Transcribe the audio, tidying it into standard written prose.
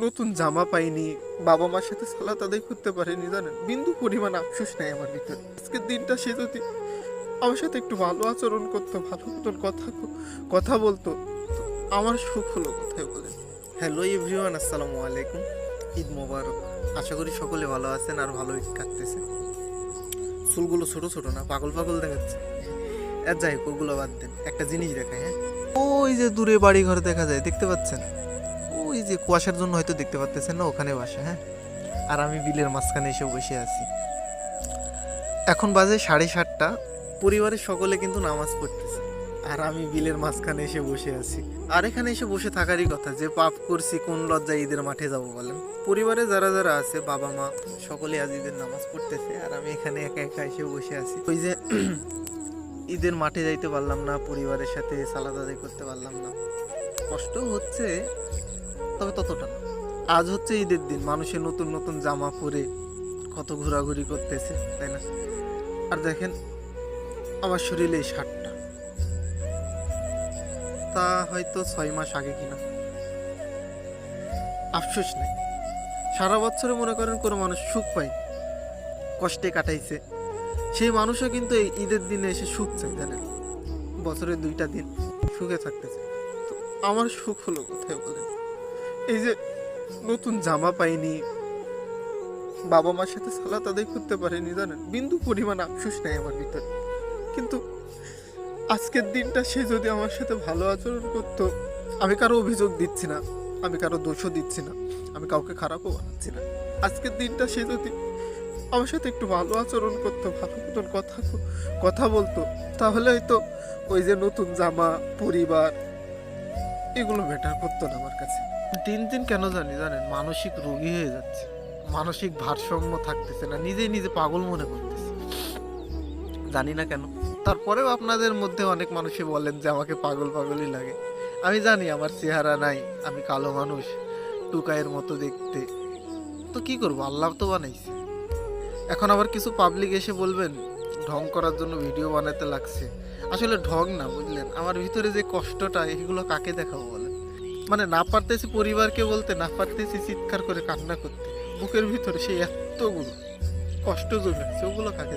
নতুন জামা পাইনি, বাবা মার সাথে সালাত আদায় করতে পারিনি, জানেন বিন্দু পরিমাণ আফসোস নেই আমার ভিতরে। আজকের দিনটা সে যদি আমার সাথে একটু ভালো আচরণ করতো, ভালো মতন কথা বলতো, তো আমার সুখ হলো কোথায় বলেন। হ্যালো এভরিওয়ান, আসসালামু আলাইকুম, ঈদ মোবারক। আশা করি সকলে ভালো আছেন আর ভালো ঈদ কাটতেছে। চুলগুলো ছোট ছোট না, পাগল পাগল দেখাচ্ছে। আর যাই হোক, ওগুলো বাদ দেন, একটা জিনিস দেখায়। হ্যাঁ, ওই যে দূরে বাড়ি ঘর দেখা যায়, দেখতে পাচ্ছেন? ওই যে কুয়াশার জন্য হয়তো দেখতে পাচ্তেছেন না, ওখানে বাসা। হ্যাঁ, আর আমি বিলের মাঝখানে এসে বসে আছি। এখন বাজে 7:30। পরিবারের সকলে কিন্তু নামাজ পড়তেছে, আর আমি বিলের মাঝখানে এসে বসে আছি। আর এখানে এসে বসে থাকারই কথা, যে পাপ করছি কোন লজ্জায় ঈদের মাঠে যাব বলেন। পরিবারে যারা যারা আছে, বাবা মা সকলে আজ ঈদের নামাজ পড়তেছে, আর আমি এখানে একা একা এসে বসে আছি। ওই যে ঈদের মাঠে যাইতে পারলাম না, পরিবারের সাথে সালাদ আদায় করতে পারলাম না। কষ্ট হচ্ছে, তবে ততটা না। আজ হচ্ছে ঈদের দিন, মানুষের নতুন নতুন জামা পরে কত ঘোরাঘুরি করতেছে, তাই না? আর দেখেন, আমার শরীরে এই শার্টটা, তা হয়তো 6 মাস আগে কিনা। আফসোস নেই, সারা বছরে মনে করেন কোনো মানুষ সুখ পায়, কষ্টে কাটাইছে, সেই মানুষও কিন্তু এই ঈদের দিনে এসে সুখ চায়, জানেন? বছরে 2টা দিন সুখে থাকতেছে, তো আমার সুখ হলো কোথায় বলেন। এই যে নতুন জামা পাইনি, বাবা মার সাথে সালাত আদায় করতে পারিনি, জানেন বিন্দু পরিমাণ আফসোস নেই আমার ভিতরে। কিন্তু আজকের দিনটা সে যদি আমার সাথে ভালো আচরণ করতো, আমি কারো অভিযোগ দিচ্ছি না, আমি কারো দোষও দিচ্ছি না, আমি কাউকে খারাপও বানাচ্ছি না। আজকের দিনটা সে যদি আমার সাথে একটু ভালো আচরণ করতো, ভালো মতন কথা বলতো, তাহলে হয়তো ওই যে নতুন জামা, পরিবার, এগুলো ম্যাটার করতো না আমার কাছে। দিন দিন কেন জানেন মানসিক রোগী হয়ে যাচ্ছে, মানসিক ভারসাম্য থাকতেছে না, নিজে নিজে পাগল মনে করতেছে, জানি না কেন। তারপরেও আপনাদের মধ্যে অনেক মানুষই বলেন যে আমাকে পাগল পাগলই লাগে। আমি জানি আমার চেহারা নাই, আমি কালো মানুষ, টুকাইয়ের মতো দেখতে, তো কি করবো, আল্লাহ তো বানাইছে। এখন আবার কিছু পাবলিক এসে বলবেন ঢং করার জন্য ভিডিও বানাতে লাগছে। আসলে ঢং না, বুঝলেন? আমার ভিতরে যে কষ্টটা, এগুলো কাকে দেখাবো বলেন? মানে না পারতেছি পরিবারকে বলতে, না পারতেছি চিৎকার করে কান্না করতে, বুকের ভিতরে সেই এতগুলো কষ্ট জমে আছে, ওগুলো কাকে